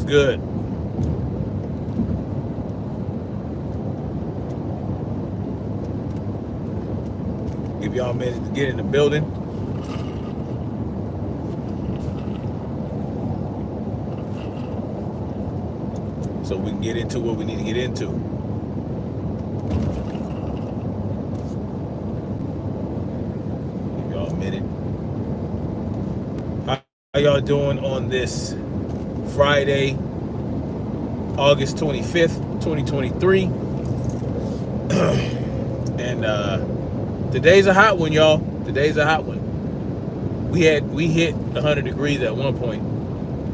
good? Give y'all a minute to get in the building. So we can get into what we need to get into. Give y'all a minute. How y'all doing on this Friday, August 25th, 2023? And today's a hot one, y'all. Today's a hot one. We hit 100 degrees at one point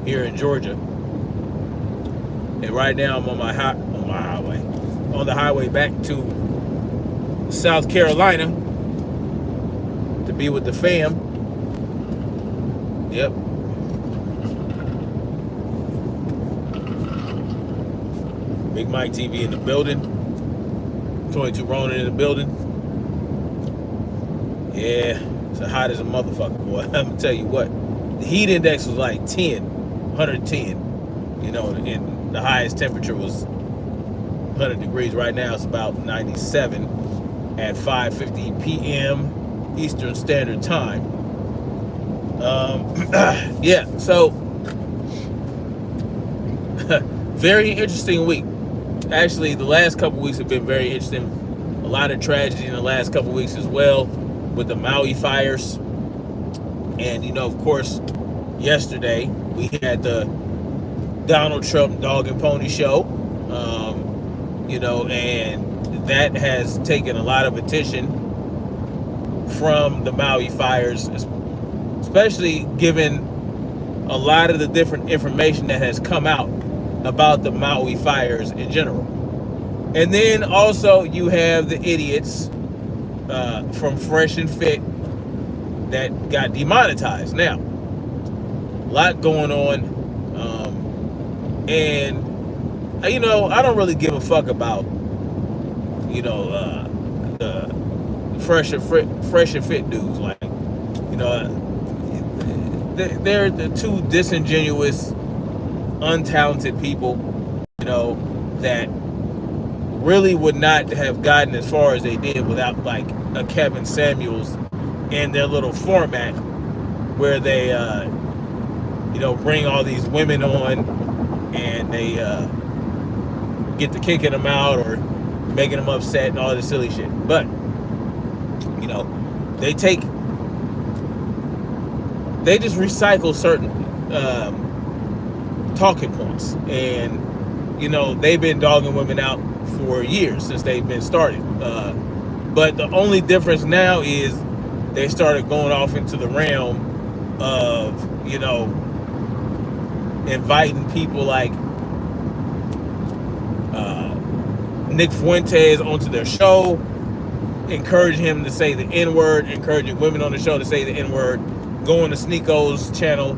here in Georgia. And right now I'm on the highway back to South Carolina to be with the fam. Yep. Big Mike TV in the building. 22 Ronin in the building. Yeah, it's hot as a motherfucker, boy. I'm gonna tell you what. The heat index was like 110. You know, and the highest temperature was 100 degrees. Right now it's about 97 at 5:50 p.m. Eastern Standard Time. Yeah, so very interesting week. Actually, the last couple weeks have been very interesting. A lot of tragedy in the last couple weeks as well with the Maui fires. And, you know, of course, yesterday we had the Donald Trump dog and pony show, you know, and that has taken a lot of attention from the Maui fires, especially given a lot of the different information that has come out about the Maui fires in general. And then also you have the idiots from Fresh and Fit that got demonetized. Now, a lot going on. And, you know, I don't really give a fuck about, you know, the Fresh and Fit dudes. Like, you know, they're the two disingenuous, untalented people, you know, that really would not have gotten as far as they did without like a Kevin Samuels and their little format where they, you know, bring all these women on and they get to kicking them out or making them upset and all this silly shit. But, you know, they just recycle certain talking points. And, you know, they've been dogging women out for years since they've been started. But the only difference now is they started going off into the realm of, you know, inviting people like Nick Fuentes onto their show, encouraging him to say the N-word, encouraging women on the show to say the N-word, going to Sneako's channel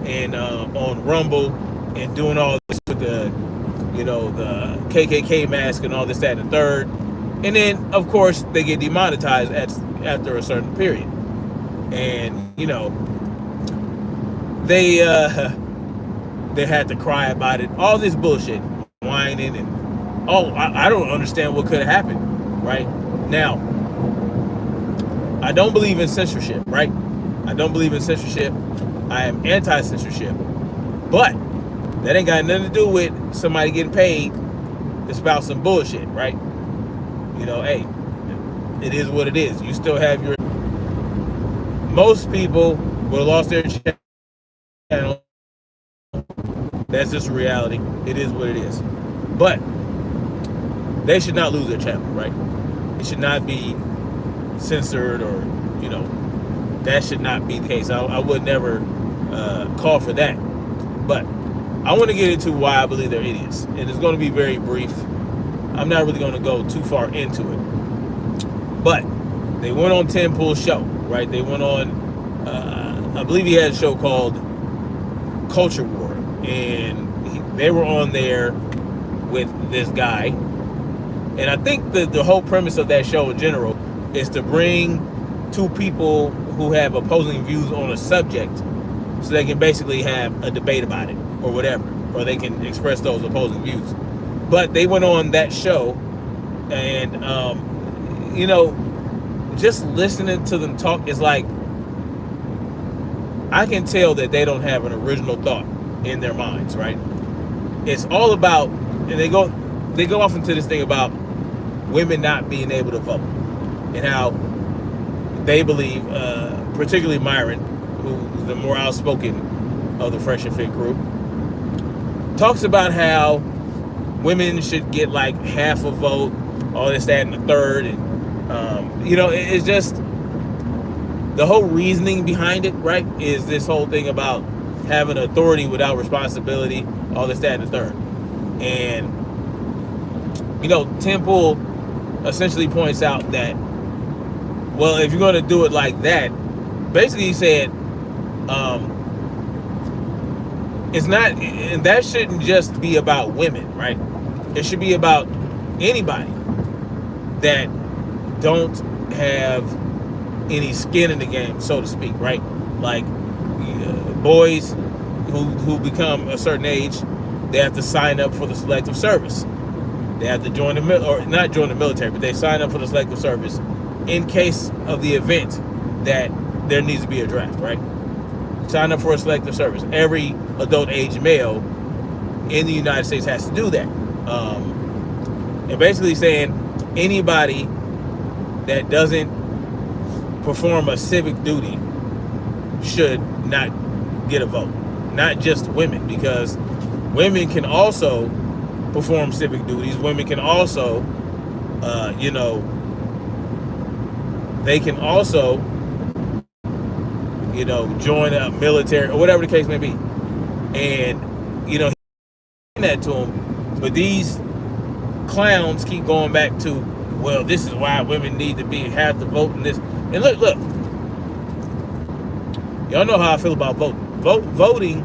and on Rumble and doing all this with the, you know, the KKK mask and all this, that, and the third. And then, of course, they get demonetized after a certain period. And, you know, they had to cry about it. All this bullshit, whining, and I don't understand what could have happened, right? Now, I don't believe in censorship, right? I don't believe in censorship. I am anti-censorship. But that ain't got nothing to do with somebody getting paid to spout some bullshit, right? You know, hey, it is what it is. You still have your... Most people would have lost their channel. That's just reality. It is what it is. But they should not lose their channel, right? It should not be censored, or, you know, that should not be the case. I would never call for that. But I want to get into why I believe they're idiots. And it's going to be very brief. I'm not really going to go too far into it. But they went on Tim Pool's show, right? They went on, I believe he had a show called Culture War. And they were on there with this guy. And I think the whole premise of that show in general is to bring two people who have opposing views on a subject so they can basically have a debate about it or whatever. or they can express those opposing views. But they went on that show, and just listening to them talk is like, I can tell that they don't have an original thought in their minds, right? It's all about, and they go off into this thing about women not being able to vote, and how they believe, particularly Myron, who's the more outspoken of the Fresh and Fit crew, talks about how women should get like half a vote, all this, that, and the third, and it's just the whole reasoning behind it, right? Is this whole thing about having authority without responsibility, all this, that, and the third. And Temple essentially points out that, well, if you're going to do it like that, basically he said, it's not, and that shouldn't just be about women, right? It should be about anybody that don't have any skin in the game, so to speak, right? Like boys who become a certain age, they have to sign up for the selective service. They have to join or not join the military, but they sign up for the selective service in case of the event that there needs to be a draft, right? Sign up for a selective service. Every adult age male in the United States has to do that. And basically saying anybody that doesn't perform a civic duty should not get a vote. Not just women, because women can also perform civic duties. Women can also, they can also, join a military or whatever the case may be. And, that to them. But these clowns keep going back to, well, this is why women need to have to vote in this. And look, y'all know how I feel about voting. Voting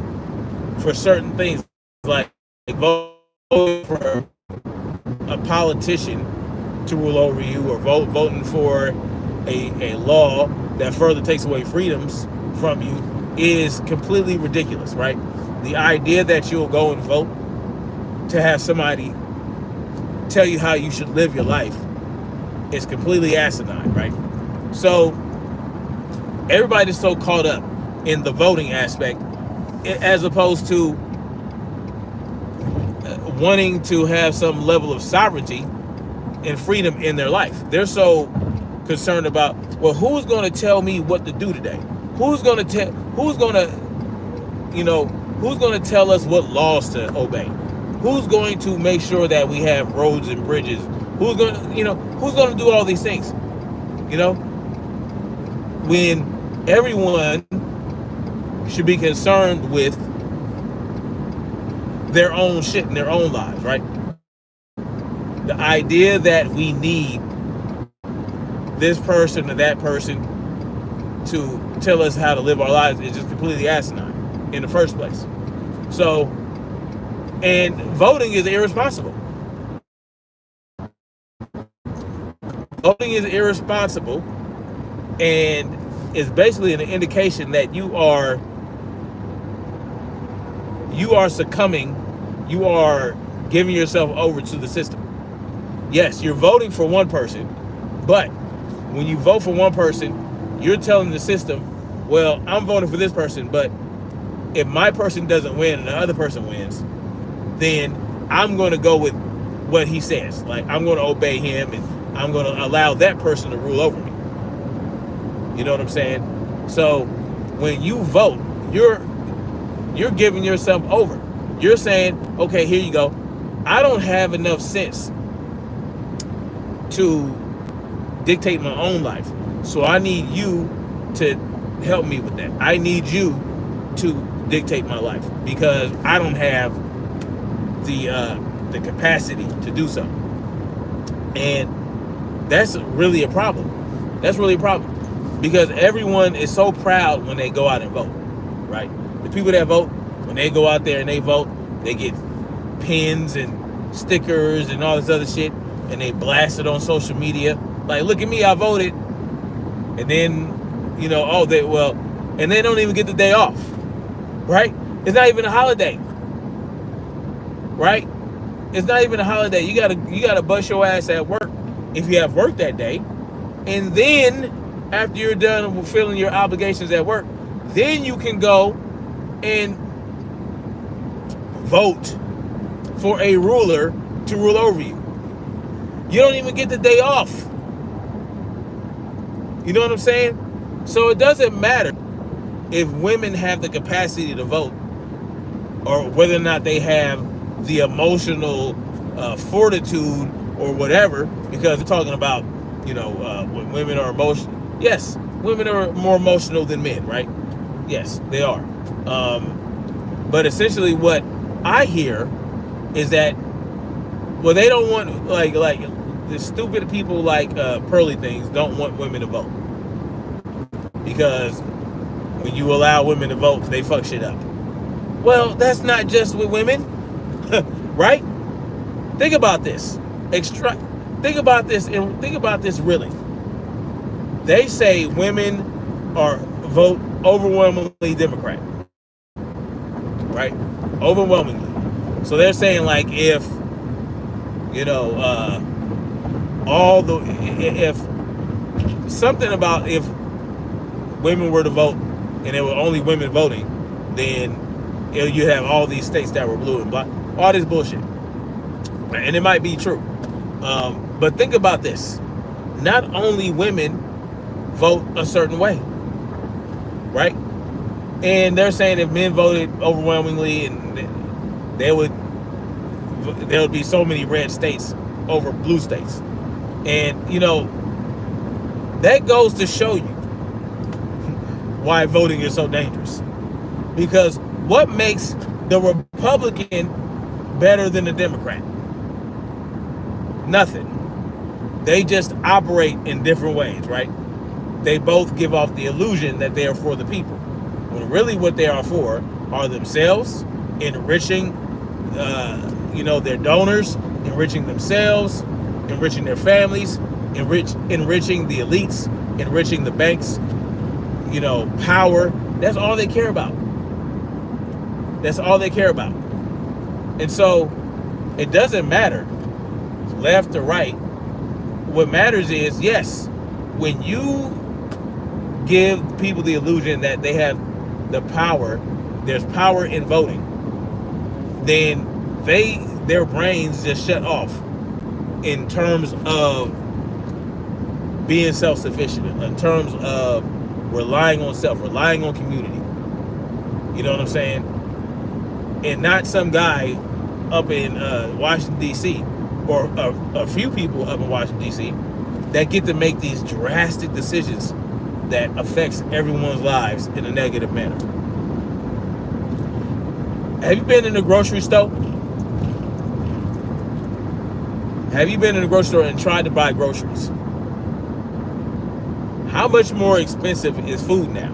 for certain things, like voting for a politician to rule over you, or voting for a law that further takes away freedoms from you, is completely ridiculous, right? The idea that you'll go and vote to have somebody tell you how you should live your life is completely asinine, right? So everybody's so caught up in the voting aspect, as opposed to wanting to have some level of sovereignty and freedom in their life. They're so concerned about, well, who's going to tell me what to do today? Who's going to tell us what laws to obey? Who's going to make sure that we have roads and bridges? Who's going to do all these things? When everyone should be concerned with their own shit in their own lives, right? The idea that we need this person or that person to tell us how to live our lives is just completely asinine in the first place. So, and voting is irresponsible. Voting is irresponsible, and is basically an indication that you are succumbing, you are giving yourself over to the system. Yes, you're voting for one person, but when you vote for one person, you're telling the system, well, I'm voting for this person, but if my person doesn't win and the other person wins, then I'm going to go with what he says. Like, I'm going to obey him, and I'm going to allow that person to rule over me. You know what I'm saying? So when you vote, you're giving yourself over. You're saying, okay, here you go. I don't have enough sense to dictate my own life, so I need you to help me with that. I need you to dictate my life, because I don't have the capacity to do so. And that's really a problem. That's really a problem, because everyone is so proud when they go out and vote, right? The people that vote, when they go out there and they vote, they get pins and stickers and all this other shit, and they blast it on social media. Like, look at me, I voted. And then, and they don't even get the day off, right? It's not even a holiday. right? It's not even a holiday. You gotta bust your ass at work if you have work that day, and then after you're done fulfilling your obligations at work, then you can go and vote for a ruler to rule over you. You don't even get the day off. You know what I'm saying? So it doesn't matter if women have the capacity to vote, or whether or not they have the emotional fortitude or whatever, because we're talking about, when women are emotional. Yes, women are more emotional than men, right? Yes, they are. But essentially what I hear is that, well, they don't want, like the stupid people like Pearly Things don't want women to vote. Because when you allow women to vote, they fuck shit up. Well, that's not just with women, right? Think about this. Think about this, and think about this really. They say women vote overwhelmingly Democrat, right? Overwhelmingly. So they're saying, like, if if women were to vote and there were only women voting, then you have all these states that were blue and black, all this bullshit. And it might be true. But think about this. Not only women vote a certain way, right? And they're saying if men voted overwhelmingly, and there would be so many red states over blue states. And, that goes to show you why voting is so dangerous. Because what makes the Republican better than the Democrat? Nothing. They just operate in different ways, right? They both give off the illusion that they are for the people, when really what they are for are themselves, enriching their donors, enriching themselves, enriching their families, enriching the elites, enriching the banks, power. That's all they care about. That's all they care about. And so it doesn't matter left or right. What matters is, yes, when you give people the illusion that they have the power, there's power in voting, then their brains just shut off in terms of being self-sufficient, in terms of relying on self, relying on community. You know what I'm saying? And not some guy up in Washington, D.C., or a few people up in Washington, D.C., that get to make these drastic decisions that affects everyone's lives in a negative manner. Have you been in a grocery store? Have you been in a grocery store and tried to buy groceries? How much more expensive is food now?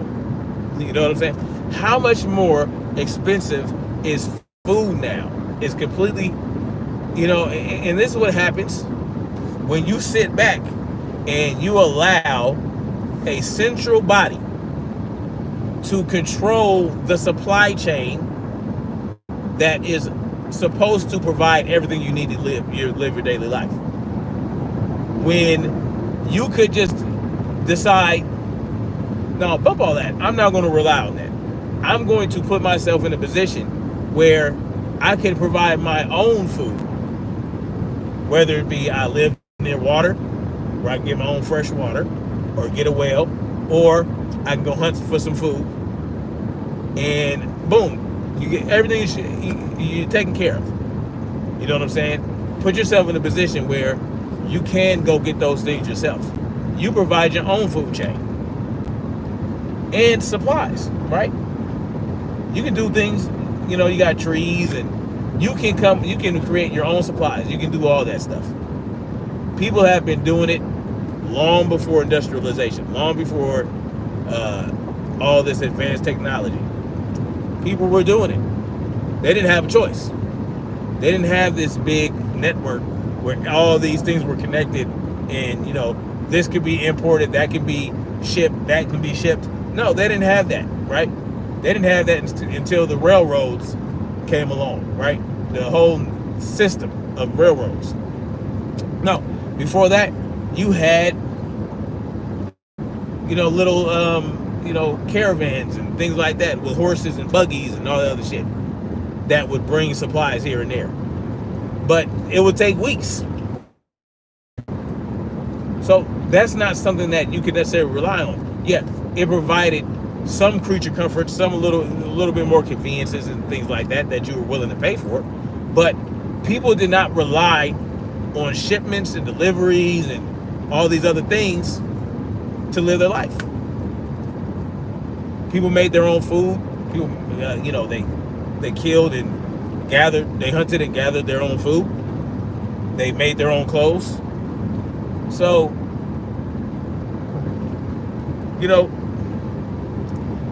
You know what I'm saying? How much more expensive is food now? It's completely, and this is what happens when you sit back and you allow a central body to control the supply chain that is supposed to provide everything you need to live your daily life. When you could just decide, no, bump all that. I'm not going to rely on that. I'm going to put myself in a position where I can provide my own food. Whether it be I live near water, where I can get my own fresh water, or get a well, or I can go hunt for some food, and boom, you get everything you're taken care of. You know what I'm saying? Put yourself in a position where you can go get those things yourself. You provide your own food chain and supplies, right? You can do things, you got trees, and you can create your own supplies. You can do all that stuff. People have been doing it long before industrialization, long before all this advanced technology. People were doing it. They didn't have a choice. They didn't have this big network where all these things were connected, and this could be imported, that can be shipped, that can be shipped. No, they didn't have that, right? They didn't have that until the railroads came along, right? The whole system of railroads. No, before that, you had, little, caravans and things like that with horses and buggies and all that other shit that would bring supplies here and there. But it would take weeks. So that's not something that you can necessarily rely on. Yeah, it provided some creature comforts, some a little bit more conveniences and things like that you were willing to pay for. But people did not rely on shipments and deliveries and all these other things to live their life. People made their own food. People, they killed and gathered. They hunted and gathered their own food. They made their own clothes. So,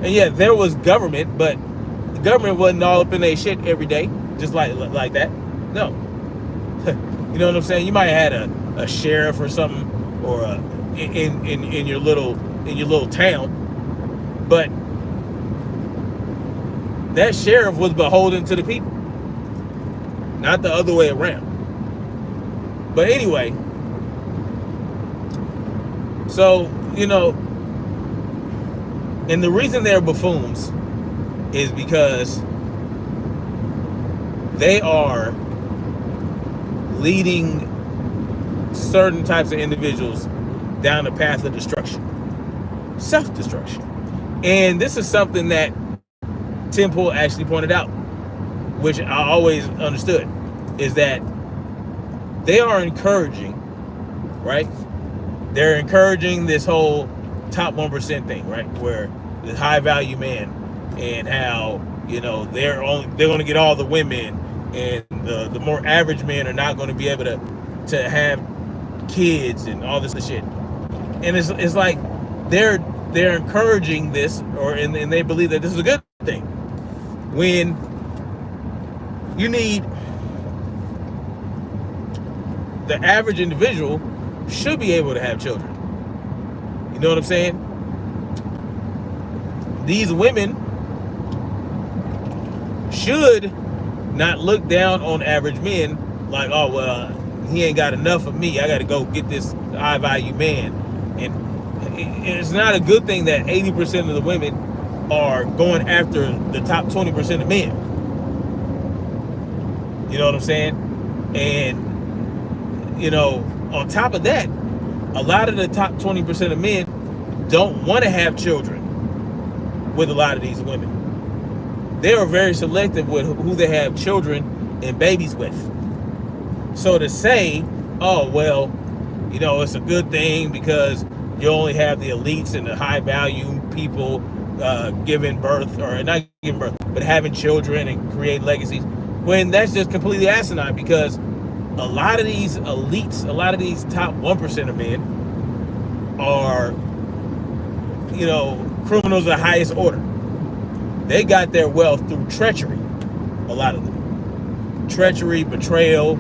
and yeah, there was government, but the government wasn't all up in their shit every day, just like that. No. You know what I'm saying? You might have had a sheriff or something, or in your little town, but that sheriff was beholden to the people, not the other way around. But anyway, so, and the reason they're buffoons is because they are leading certain types of individuals down a path of destruction, self-destruction. And this is something that Tim Pool actually pointed out, which I always understood, is that they are encouraging, right? They're encouraging this whole top 1% thing, right? Where the high value man, and how, they're going to get all the women, and the more average men are not going to be able to have kids and all this shit. And it's like they're encouraging this, and they believe that this is a good thing, when you need the average individual should be able to have children. You know what I'm saying? These women should not look down on average men like, oh, well, he ain't got enough of me, I got to go get this high value man. And it's not a good thing that 80% of the women are going after the top 20% of men. You know what I'm saying? And, on top of that, a lot of the top 20% of men don't want to have children with a lot of these women. They are very selective with who they have children and babies with. So to say, oh, well, it's a good thing because you only have the elites and the high value people giving birth, or not giving birth, but having children and create legacies, when that's just completely asinine, because a lot of these elites, a lot of these top 1% of men are, criminals of the highest order. They got their wealth through treachery, a lot of them. Treachery, betrayal,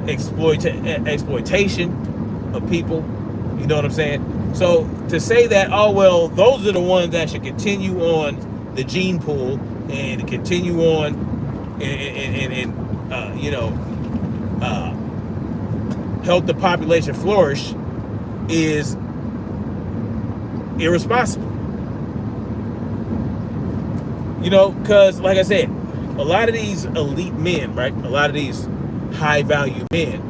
exploitation of people. You know what I'm saying? So to say that, oh, well, those are the ones that should continue on the gene pool and continue on and help the population flourish is irresponsible. Because like I said, a lot of these elite men, right? A lot of these high value men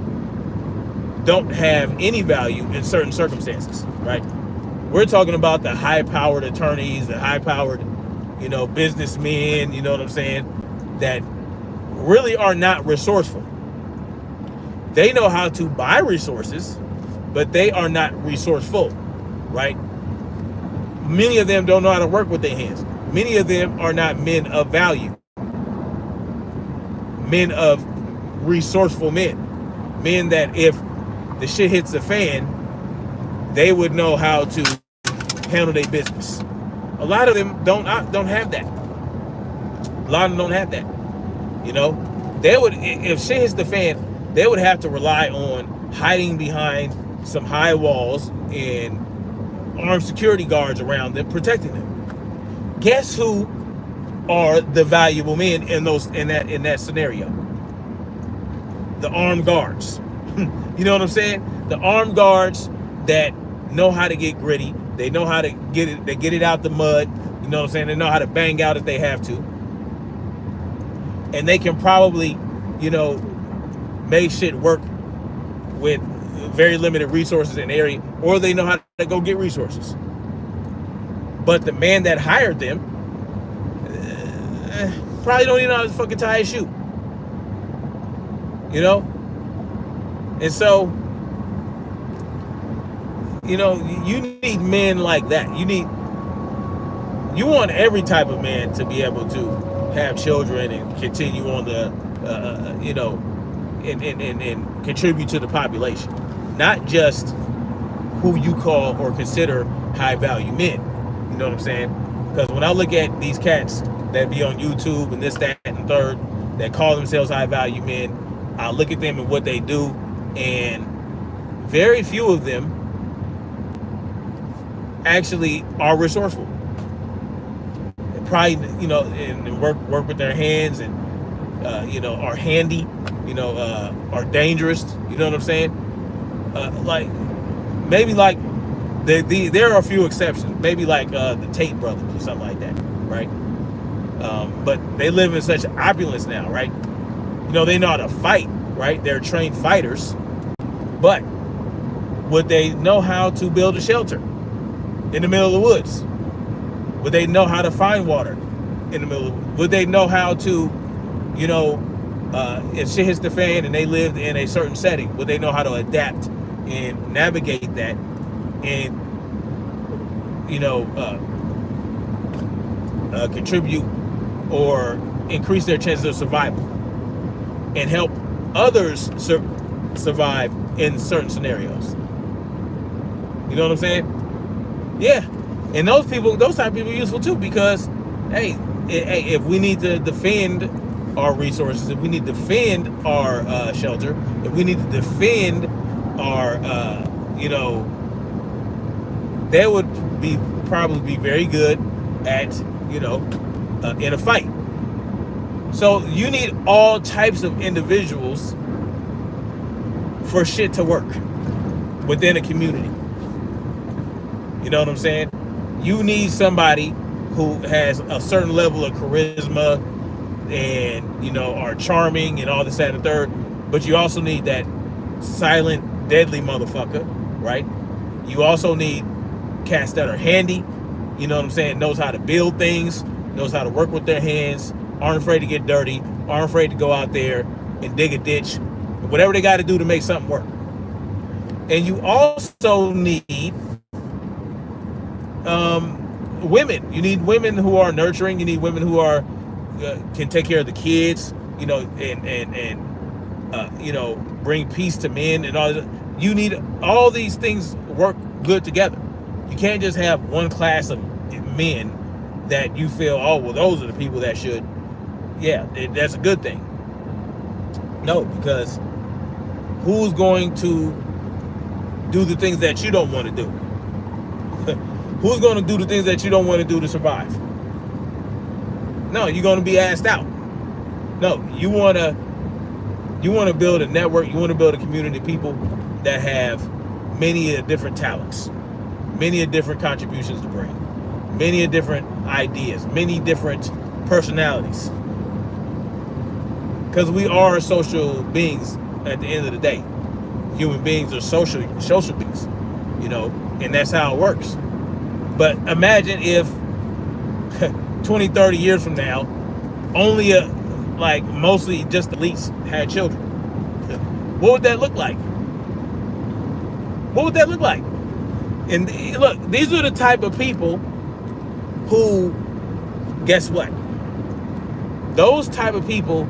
don't have any value in certain circumstances, right? We're talking about the high powered attorneys, the high powered, businessmen, you know what I'm saying, that really are not resourceful. They know how to buy resources, but they are not resourceful, right? Many of them don't know how to work with their hands. Many of them are not men of value, men of resourceful men that if the shit hits the fan, they would know how to handle their business. A lot of them don't have that. A lot of them don't have that. They would, if shit hits the fan, they would have to rely on hiding behind some high walls and armed security guards around them, protecting them. Guess who are the valuable men in that scenario? the armed guards. You know what I'm saying? The armed guards that know how to get gritty. They know how to get it. They get it out the mud. You know what I'm saying? They know how to bang out if they have to, and they can probably, make shit work with very limited resources in the area, or they know how to go get resources. But the man that hired them probably don't even know how to fucking tie a shoe. And so, you need men like that. You want every type of man to be able to have children and continue on the, and contribute to the population. Not just who you call or consider high value men. You know what I'm saying? Because when I look at these cats that be on YouTube and this, that, and third, that call themselves high value men, I look at them and what they do, and very few of them actually are resourceful. They probably, and work with their hands, and are handy, are dangerous. You know what I'm saying? There are a few exceptions. Maybe like the Tate brothers or something like that, right? But they live in such opulence now, right? They know how to fight, right? They're trained fighters, but would they know how to build a shelter in the middle of the woods? Would they know how to find water in the middle of the woods? Would they know how to, if shit hits the fan and they lived in a certain setting, would they know how to adapt and navigate that and, contribute or increase their chances of survival and help others survive in certain scenarios? You know what I'm saying? Yeah. And those type of people are useful too, because, hey, if we need to defend our resources, if we need to defend our shelter, if we need to defend our, they would probably be very good at, in a fight. So you need all types of individuals for shit to work within a community. You know what I'm saying? You need somebody who has a certain level of charisma and, are charming and all this, that, and the third. But you also need that silent, deadly motherfucker, right? You also need cats that are handy, you know what I'm saying, knows how to build things, knows how to work with their hands, aren't afraid to get dirty, aren't afraid to go out there and dig a ditch, whatever they got to do to make something work. And you also need women. You need women who are nurturing. You need women who are can take care of the kids, and bring peace to men and all that. You need all these things work good together. You can't just have one class of men that you feel, oh, well, those are the people that should, that's a good thing. No, because who's going to do the things that you don't want to do? Who's going to do the things that you don't want to do to survive? No, you're going to be asked out. No, you want to build a network. You want to build a community of people that have many different talents, many different contributions to bring, many different ideas, many different personalities. Because we are social beings at the end of the day. Human beings are social beings, and that's how it works. But imagine if 20, 30 years from now, only mostly just the elites had children. What would that look like? What would that look like? And look, these are the type of people who, guess what? Those type of people,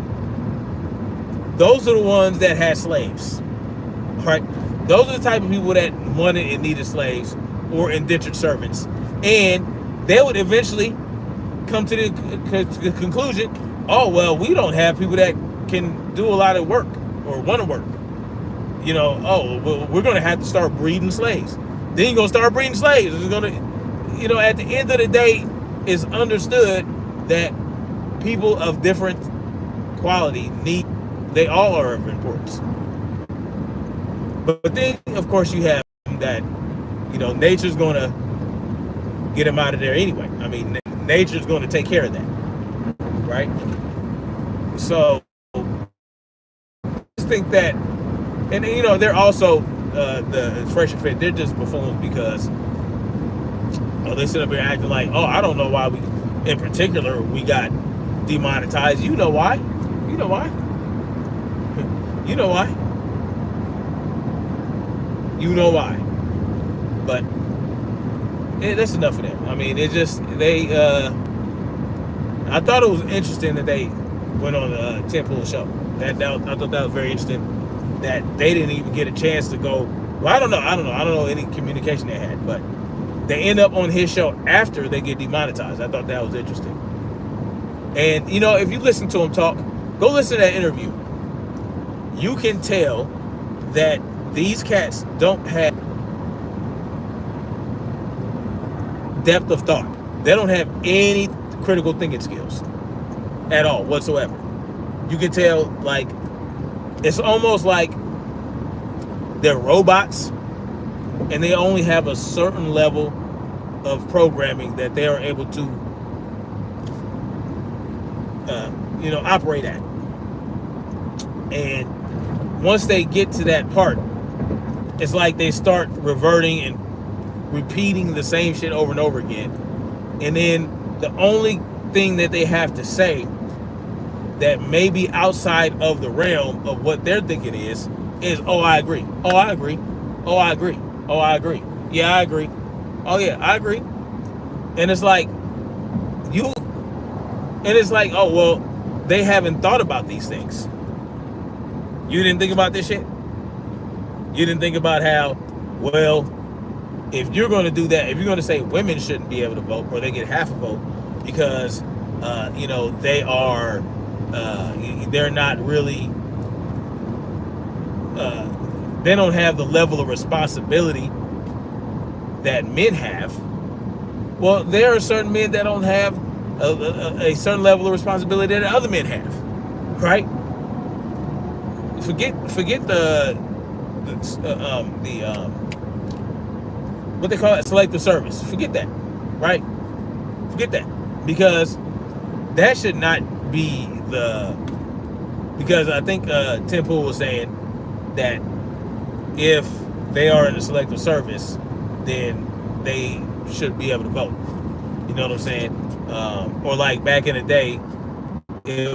those are the ones that had slaves. All right? Those are the type of people that wanted and needed slaves or indentured servants. And they would eventually come to the conclusion, oh, well, we don't have people that can do a lot of work or want to work. Oh, well, we're going to have to start breeding slaves. Then you're going to start breeding slaves. It's going to, at the end of the day, it's understood that people of different quality need They all are of importance. But then, of course, you have that, nature's going to get him out of there anyway. I mean, nature's going to take care of that, right? So, I just think that, and they're also the fresh and fit. They're just buffoons because they sit up here acting like, I don't know why in particular, we got demonetized. You know why? You know why? You know why? You know why? But that's enough of them. I mean, it just I thought it was interesting that they went on the Tim Pool show. I thought that was very interesting that they didn't even get a chance to go. Well, I don't know any communication they had, but they end up on his show after they get demonetized. I thought that was interesting. And if you listen to him talk, go listen to that interview. You can tell that these cats don't have depth of thought. They don't have any critical thinking skills at all whatsoever. You can tell, like, it's almost like they're robots and they only have a certain level of programming that they are able to operate at. And once they get to that part, it's like they start reverting and repeating the same shit over and over again. And then the only thing that they have to say that may be outside of the realm of what they're thinking is, oh, I agree. Oh, I agree. Oh, I agree. Oh, I agree. Yeah, I agree. Oh, yeah, I agree. And it's like, oh, well, they haven't thought about these things. You didn't think about this shit? You didn't think about how, well, if you're going to do that, if you're going to say women shouldn't be able to vote or they get half a vote because, they are, they're not really, they don't have the level of responsibility that men have. Well, there are certain men that don't have a certain level of responsibility that other men have, right? Forget the what they call it, selective service. Forget that, right? Forget that, because that should not be because I think Tim Pool was saying that if they are in the selective service, then they should be able to vote. You know what I'm saying? Or like back in the day, it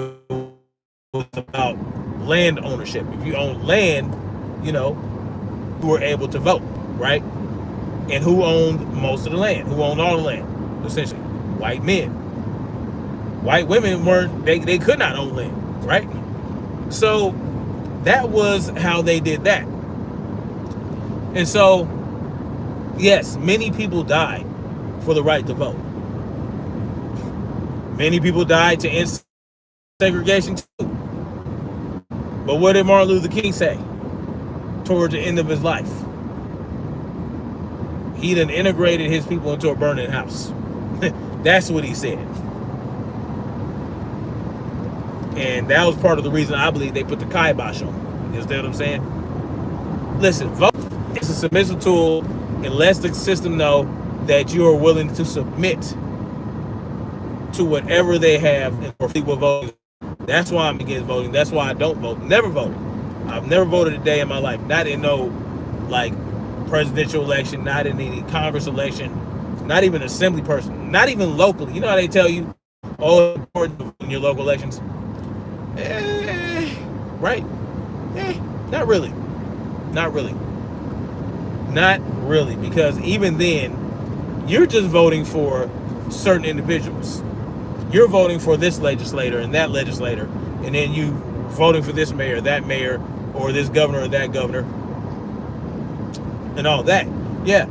was about land ownership. If you own land, you were able to vote, right? And who owned most of the land? Who owned all the land? Essentially, white men. White women weren't, they could not own land, right? So that was how they did that. And so, yes, many people died for the right to vote. Many people died to end segregation too. But what did Martin Luther King say towards the end of his life? He done integrated his people into a burning house. That's what he said. And that was part of the reason I believe they put the kibosh on him. You understand what I'm saying? Listen, vote is a submissive tool and lets the system know that you are willing to submit to whatever they have and for people voting. That's why I'm against voting. That's why I don't vote. Never voted. I've never voted a day in my life. Not in no presidential election, not in any Congress election, not even assembly person, not even locally. You know how they tell you, important in your local elections? Right? Not really. Not really. Not really, because even then, you're just voting for certain individuals. You're voting for this legislator and that legislator, and then you voting for this mayor, that mayor, or this governor or that governor, and all that. Yeah,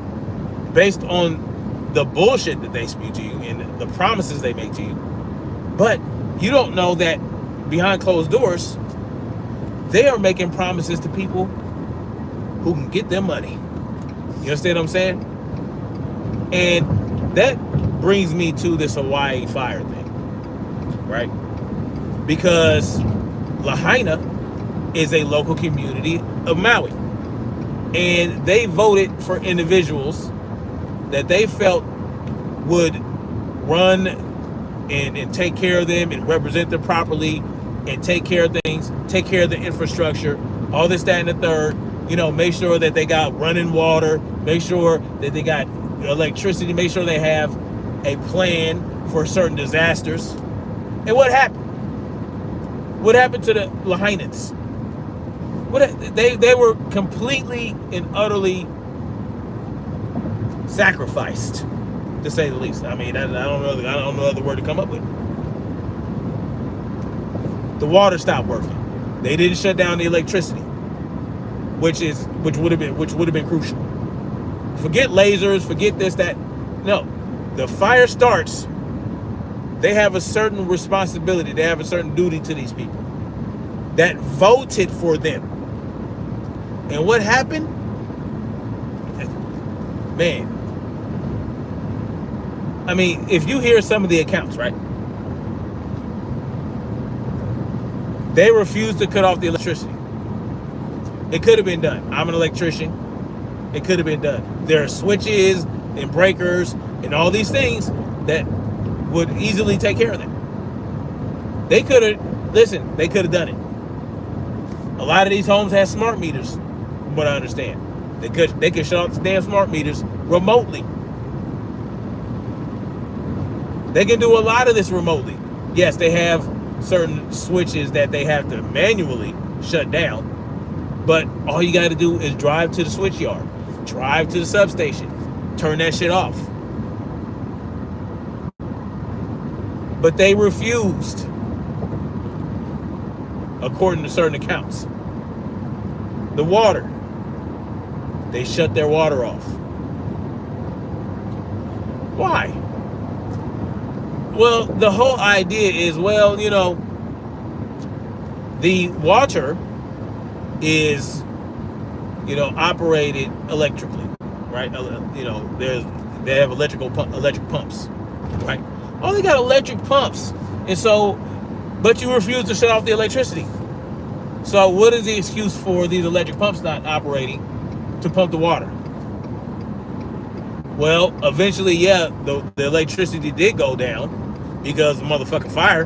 based on the bullshit that they spew to you and the promises they make to you. But you don't know that behind closed doors, they are making promises to people who can get their money. You understand what I'm saying? And that brings me to this Hawaii fire thing, right? Because Lahaina is a local community of Maui. And they voted for individuals that they felt would run and take care of them and represent them properly and take care of things, take care of the infrastructure, all this, that, and the third. Make sure that they got running water, make sure that they got electricity, make sure they have a plan for certain disasters. And what happened? What happened to the Lahainans? They were completely and utterly sacrificed, to say the least. I mean, I don't know other word to come up with. The water stopped working. They didn't shut down the electricity, which would have been crucial. Forget lasers, forget this, that. No, the fire starts. They have a certain responsibility. They have a certain duty to these people that voted for them. And what happened? Man. I mean, if you hear some of the accounts, right? They refused to cut off the electricity. It could have been done. I'm an electrician. It could have been done. There are switches and breakers and all these things that would easily take care of that. They could have done it. A lot of these homes have smart meters, from what I understand. They could shut off the damn smart meters remotely. They can do a lot of this remotely. Yes, they have certain switches that they have to manually shut down, but all you got to do is drive to the switch yard, drive to the substation, turn that shit off. But they refused, according to certain accounts. The water, they shut their water off. Why? Well, the whole idea is, the water is, operated electrically, right? They have electric pumps, right? Oh, they got electric pumps, and so, but you refuse to shut off the electricity. So, what is the excuse for these electric pumps not operating to pump the water? Well, eventually, yeah, the electricity did go down because of motherfucking fire.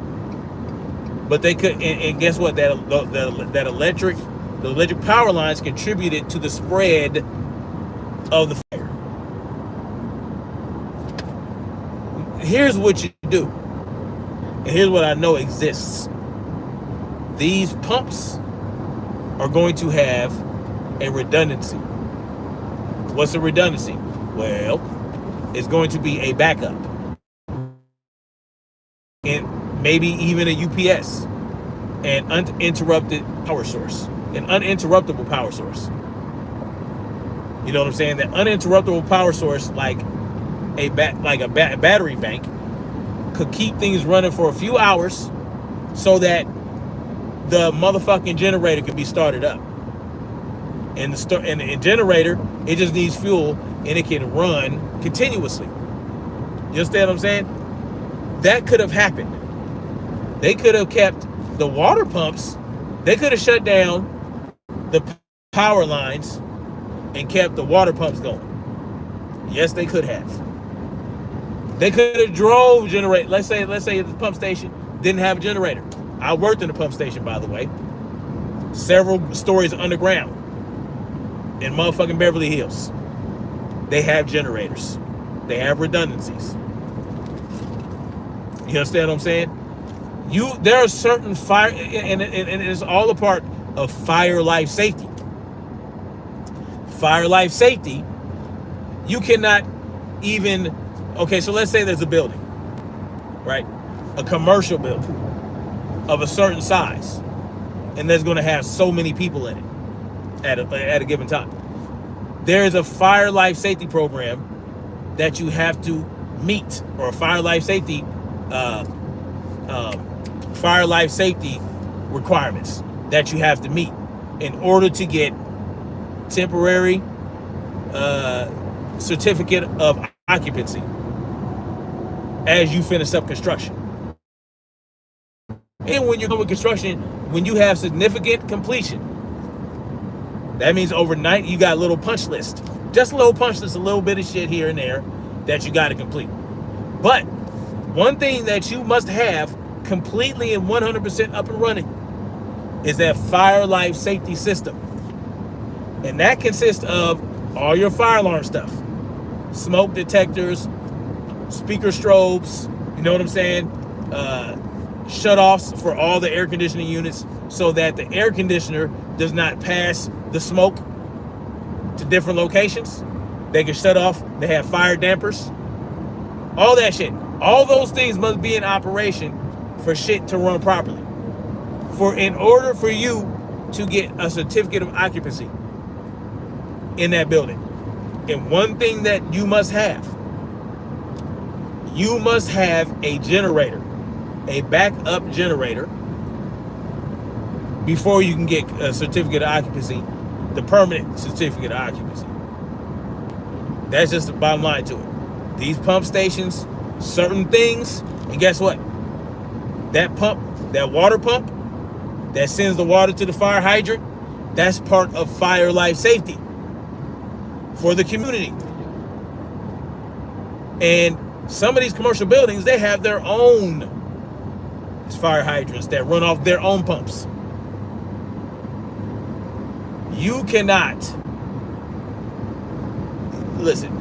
But they could, and guess what? The electric power lines contributed to the spread of the fire. Here's what you do, and here's what I know exists. These pumps are going to have a redundancy. What's a redundancy? Well, it's going to be a backup, and maybe even a UPS, an uninterrupted power source, an uninterruptible power source. You know what I'm saying? That uninterruptible power source, like a battery bank, could keep things running for a few hours, so that the motherfucking generator could be started up. And the generator, it just needs fuel, and it can run continuously. You understand what I'm saying? That could have happened. They could have kept the water pumps. They could have shut down the power lines and kept the water pumps going. Yes, they could have. They could have drove generate. Let's say the pump station didn't have a generator. I worked in the pump station, by the way. Several stories underground in motherfucking Beverly Hills. They have generators. They have redundancies. You understand what I'm saying? There are certain fire, and it's all a part of fire life safety. Fire life safety, you cannot even, okay, so let's say there's a building, right? A commercial building of a certain size, and there's going to have so many people in it at a given time. There is a fire life safety program that you have to meet, or a fire life safety requirements that you have to meet in order to get temporary certificate of occupancy as you finish up construction. And when you're doing construction, when you have significant completion, that means overnight you got a little punch list. Just a little punch list, a little bit of shit here and there that you got to complete. But one thing that you must have completely and 100% up and running is that fire life safety system. And that consists of all your fire alarm stuff, smoke detectors, speaker strobes, you know what I'm saying? Shut-offs for all the air conditioning units so that the air conditioner does not pass the smoke to different locations. They can shut off. They have fire dampers. All that shit. All those things must be in operation for shit to run properly. In order for you to get a certificate of occupancy in that building. And one thing that you must have a generator, a backup generator, before you can get a certificate of occupancy, the permanent certificate of occupancy. That's just the bottom line to it. These pump stations, certain things, and guess what? That pump, that water pump that sends the water to the fire hydrant, that's part of fire life safety for the community. And some of these commercial buildings, they have their own fire hydrants that run off their own pumps. You cannot, listen,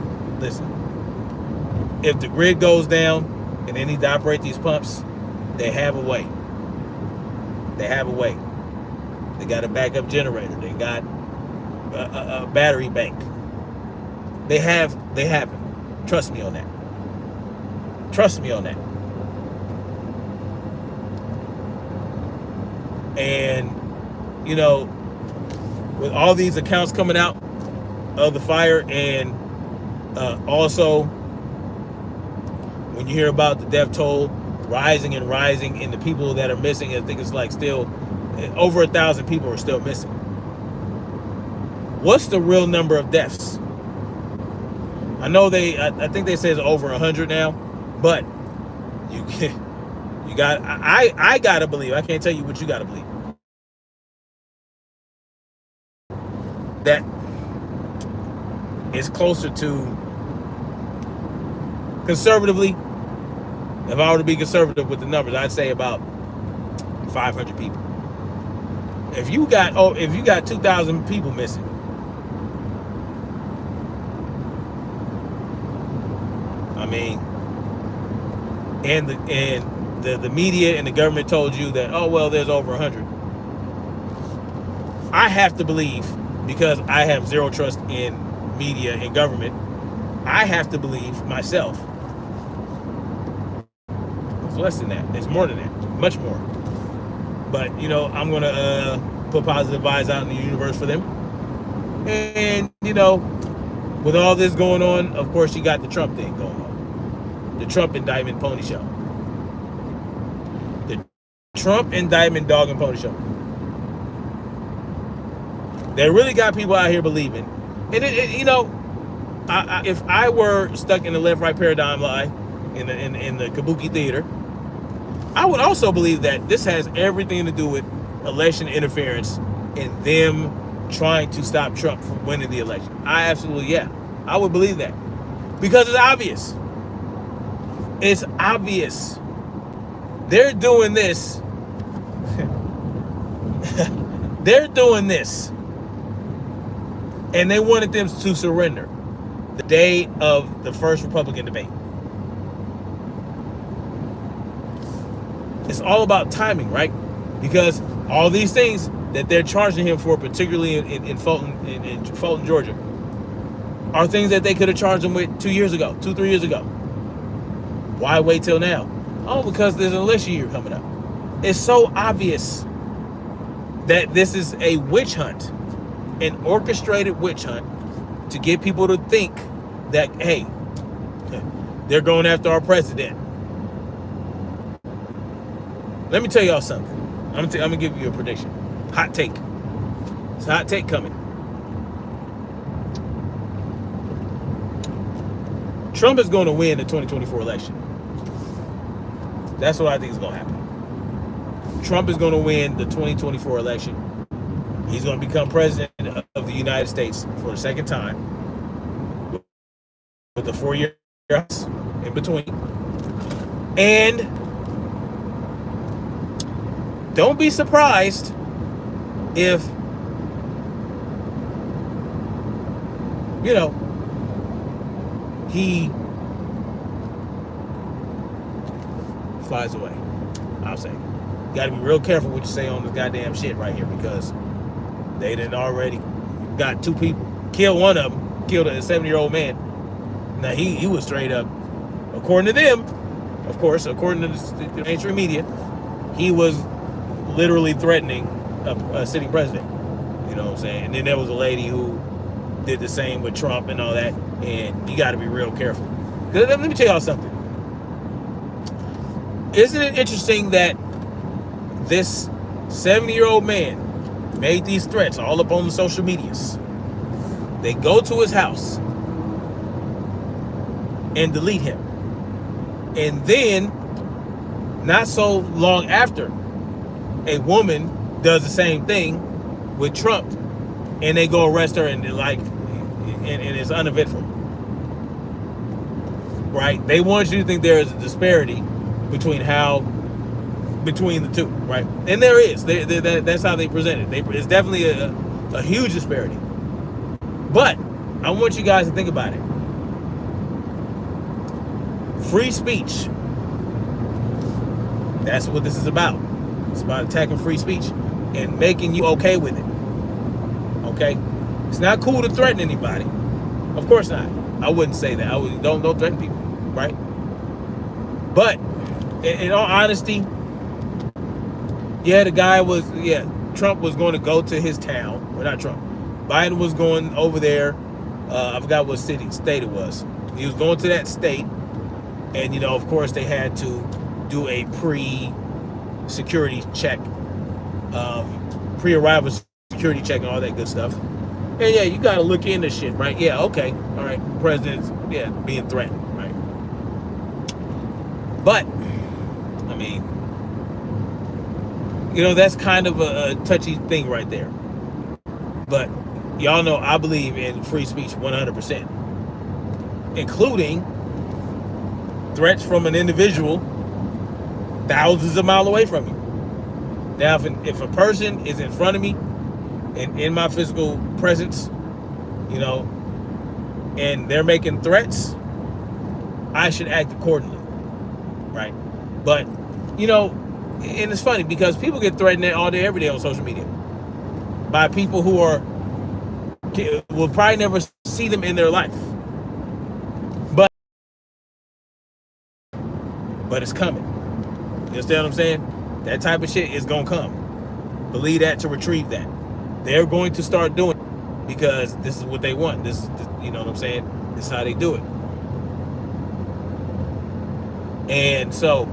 if the grid goes down and they need to operate these pumps, they have a way. They got a backup generator. They got a battery bank. They have it. Trust me on that. And, you know, with all these accounts coming out of the fire, and also when you hear about the death toll rising and the people that are missing, I think it's like still over 1,000 people are still missing. What's the real number of deaths? I know I think they say it's over 100 now, but I gotta believe, I can't tell you what you gotta believe, that it's closer to, conservatively, if I were to be conservative with the numbers, I'd say about 500 people. If you got 2,000 people missing, I mean, and the media and the government told you that, oh well, there's over 100. I have to believe, because I have zero trust in media and government, I have to believe myself it's less than that. It's more than that, much more. But you know, I'm gonna put positive vibes out in the universe for them. And you know, with all this going on, of course, you got the Trump thing going on, the Trump indictment pony show, the Trump indictment dog and pony show. They really got people out here believing, and you know, if I were stuck in the left-right paradigm line in the Kabuki theater, I would also believe that this has everything to do with election interference and them trying to stop Trump from winning the election. I would believe that, because it's obvious. It's obvious. They're doing this. They're doing this. And they wanted them to surrender the day of the first Republican debate. It's all about timing, right? Because all these things that they're charging him for, particularly in Fulton, Georgia, are things that they could have charged him with 3 years ago. Why wait till now? Oh, because there's an election year coming up. It's so obvious that this is a witch hunt, an orchestrated witch hunt to get people to think that, hey, they're going after our president. Let me tell y'all something. I'm gonna give you a prediction. Hot take. It's a hot take coming. Trump is going to win the 2024 election. That's what I think is going to happen. Trump is going to win the 2024 election. He's going to become president of the United States for the second time with the 4-year in between. And don't be surprised if, you know, he flies away. I'll say. You got to be real careful what you say on this goddamn shit right here, because they done already got 2 people. Killed one of them. Killed a 70-year-old man. Now, he was straight up, according to them, of course, according to the mainstream media, he was literally threatening a sitting president. You know what I'm saying? And then there was a lady who did the same with Trump and all that. And you got to be real careful. Let me tell y'all something. Isn't it interesting that this 70-year-old man made these threats all up on the social medias? They go to his house and delete him. And then, not so long after, a woman does the same thing with Trump, and they go arrest her, and it's uneventful. Right? They want you to think there is a disparity between the two, right? And there is. That's how they present it. It's definitely a huge disparity. But I want you guys to think about it. Free speech. That's what this is about. It's about attacking free speech and making you okay with it. Okay? It's not cool to threaten anybody. Of course not. I wouldn't say that. Don't threaten people, right? But in all honesty, Trump was going to go to his town. Well, not Trump. Biden was going over there. I forgot what state it was. He was going to that state. And, you know, of course, they had to do a pre-security check, pre-arrival security check and all that good stuff. And, yeah, you got to look into shit, right? Yeah, okay. All right. President's, being threatened, right? But, I mean, you know, that's kind of a touchy thing right there. But y'all know I believe in free speech 100%, including threats from an individual thousands of miles away from you. Now, if a person is in front of me and in my physical presence, you know, and they're making threats, I should act accordingly, right? But, you know, and it's funny because people get threatened all day, every day on social media by people who will probably never see them in their life. But it's coming. You understand what I'm saying? That type of shit is going to come. Believe that to retrieve that. They're going to start doing it because this is what they want. This, you know what I'm saying? This is how they do it. And so,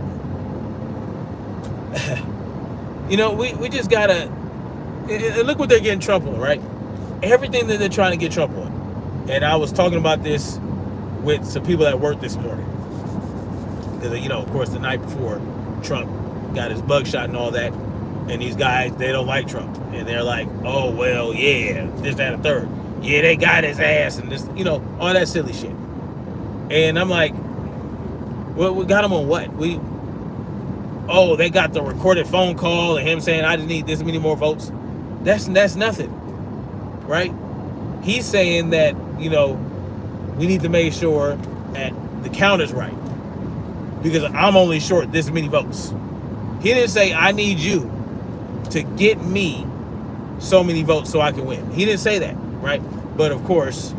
you know, we just got to look what they're getting Trump on, right? Everything that they're trying to get Trump on. And I was talking about this with some people at work this morning. Because, you know, of course, the night before, Trump got his bug shot and all that. And these guys, they don't like Trump. And they're like, oh, well, yeah, this, that, and third. Yeah, they got his ass and this, you know, all that silly shit. And I'm like, well, we got him on what? They got the recorded phone call and him saying, I just need this many more votes. That's nothing, right? He's saying that, you know, we need to make sure that the count is right. Because I'm only short this many votes. He didn't say, I need you to get me so many votes so I can win. He didn't say that, right? But of course,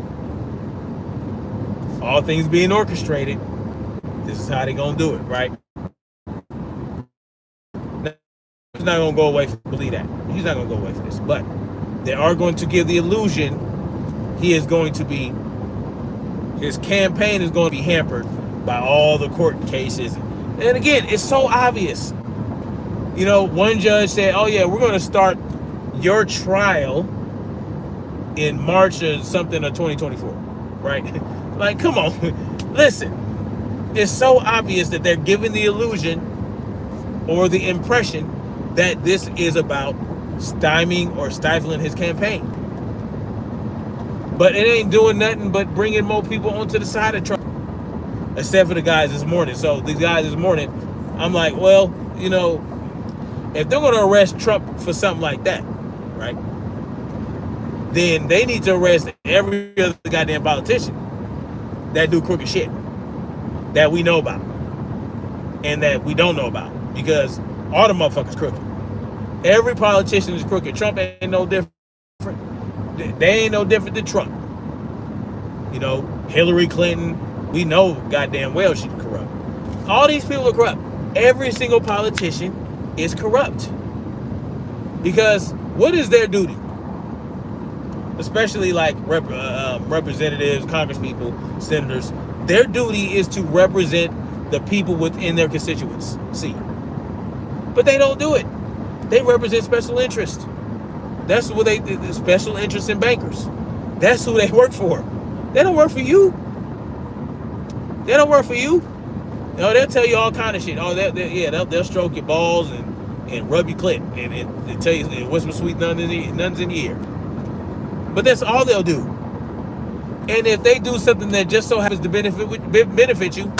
all things being orchestrated, this is how they're going to do it, right? He's not going to go away for believe that. He's not going to go away for this. But they are going to give the illusion his campaign is going to be hampered by all the court cases. And again, it's so obvious. You know, one judge said, oh yeah, we're going to start your trial in March or something of 2024, right? Like, come on. Listen, it's so obvious that they're giving the illusion or the impression that this is about stymieing or stifling his campaign. But it ain't doing nothing but bringing more people onto the side of Trump, except for the guys this morning. So these guys this morning, I'm like, well, you know, if they're going to arrest Trump for something like that, right, then they need to arrest every other goddamn politician that do crooked shit that we know about and that we don't know about, because all the motherfuckers crooked. Every politician is crooked. Trump ain't no different. They ain't no different than Trump. You know, Hillary Clinton, we know goddamn well she's corrupt. All these people are corrupt. Every single politician is corrupt. Because what is their duty? Especially like representatives, congresspeople, senators. Their duty is to represent the people within their constituency. But they don't do it. They represent special interests. That's what they special interests and bankers. That's who they work for. They don't work for you. They don't work for you. You know, they'll tell you all kind of shit. Oh, they'll stroke your balls and rub your clit and tell you and whisper sweet nothings in your ear. But that's all they'll do. And if they do something that just so happens to benefit you,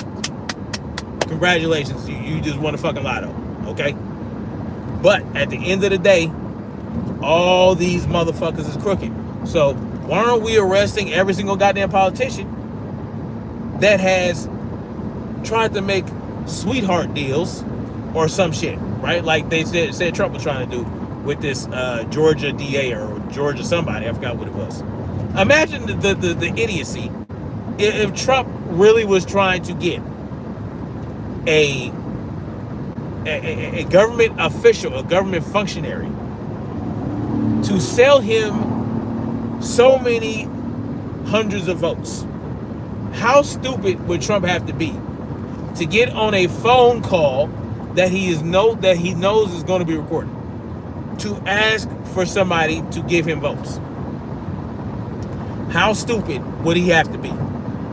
congratulations, you just won a fucking lotto, okay? But at the end of the day, all these motherfuckers is crooked. So why aren't we arresting every single goddamn politician that has tried to make sweetheart deals or some shit, right? Like they said Trump was trying to do with this Georgia DA or Georgia somebody, I forgot what it was. Imagine the idiocy if Trump really was trying to get a government official, a government functionary, to sell him so many hundreds of votes. How stupid would Trump have to be to get on a phone call that he knows is going to be recorded to ask for somebody to give him votes? How stupid would he have to be?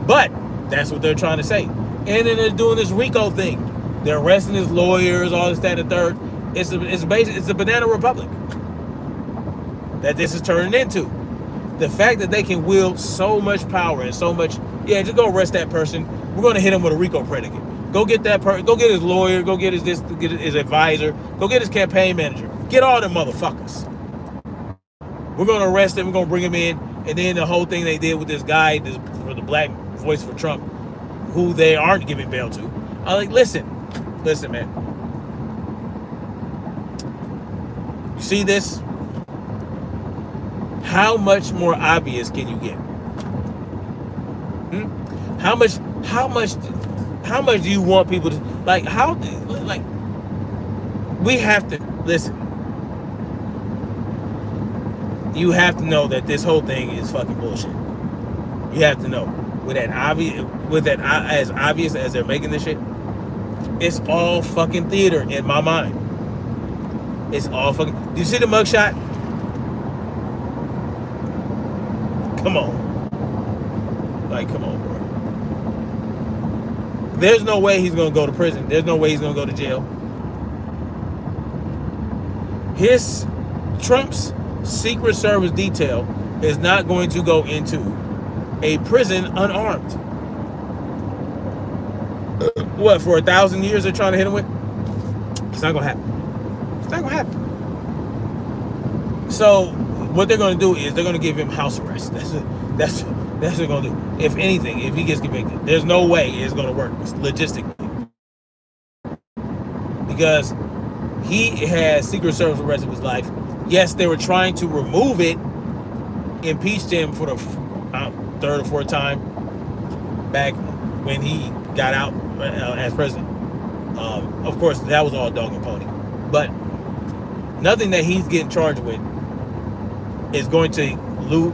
But that's what they're trying to say. And then they're doing this RICO thing. They're arresting his lawyers, all this, that, and the third. It's a banana republic that this is turning into. The fact that they can wield so much power and so much, just go arrest that person. We're going to hit him with a RICO predicate. Go get that person. Go get his lawyer. Go get his advisor. Go get his campaign manager. Get all them motherfuckers. We're going to arrest him. We're going to bring him in. And then the whole thing they did with this guy, for the black voice for Trump, who they aren't giving bail to. I'm like, listen, man. You see this? How much more obvious can you get? How much do you want people to we have to listen. You have to know that this whole thing is fucking bullshit. You have to know. As obvious as they're making this shit, it's all fucking theater in my mind. It's all fucking. Do you see the mugshot? Come on. Like, come on, bro. There's no way he's gonna go to prison. There's no way he's gonna go to jail. Trump's Secret Service detail is not going to go into a prison unarmed. What, for 1,000 years they're trying to hit him with? It's not gonna happen. It's not gonna happen. So what they're gonna do is they're gonna give him house arrest. That's what they're gonna do. If anything, if he gets convicted, there's no way it's gonna work logistically, because he has Secret Service for the rest of his life. Yes, they were trying to remove it, impeached him for the third or fourth time back when he got out as president. Of course, that was all dog and pony. But nothing that he's getting charged with is going to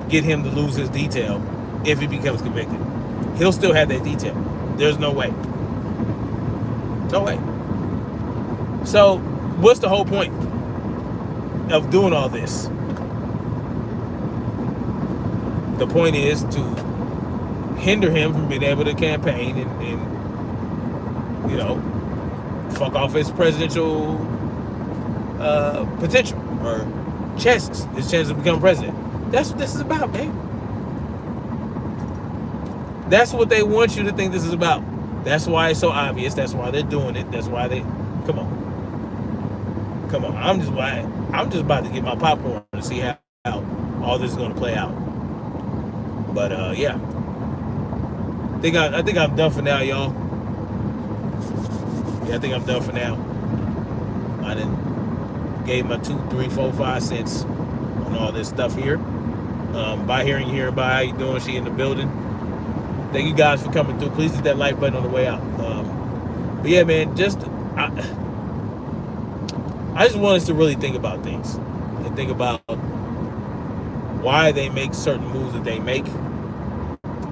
get him to lose his detail if he becomes convicted. He'll still have that detail. There's no way. No way. So, what's the whole point of doing all this? The point is to hinder him from being able to campaign and fuck off his presidential potential or chances, his chance to become president. That's what this is about, man. That's what they want you to think this is about. That's why it's so obvious. That's why they're doing it. That's why they, come on. I'm just about to get my popcorn to see how all this is going to play out. But yeah, I think I'm done for now, y'all. Yeah, I think I'm done for now. I done gave my 2, 3, 4, 5 cents on all this stuff here. By hearing here about how you doing, she in the building. Thank you guys for coming through. Please hit that like button on the way out. But yeah, man, I just want us to really think about things and think about why they make certain moves that they make,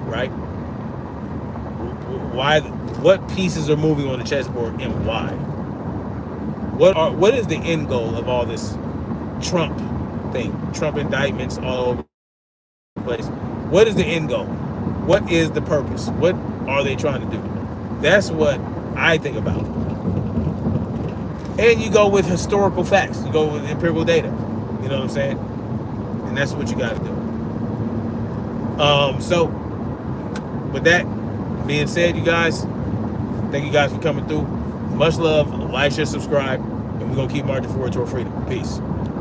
right? What pieces are moving on the chessboard and why? What is the end goal of all this Trump thing? Trump indictments all over the place. What is the end goal? What is the purpose? What are they trying to do? That's what I think about. And you go with historical facts. You go with empirical data. You know what I'm saying? And that's what you got to do. So, with that being said, you guys, thank you guys for coming through. Much love. Like, share, subscribe. And we're going to keep marching forward toward freedom. Peace.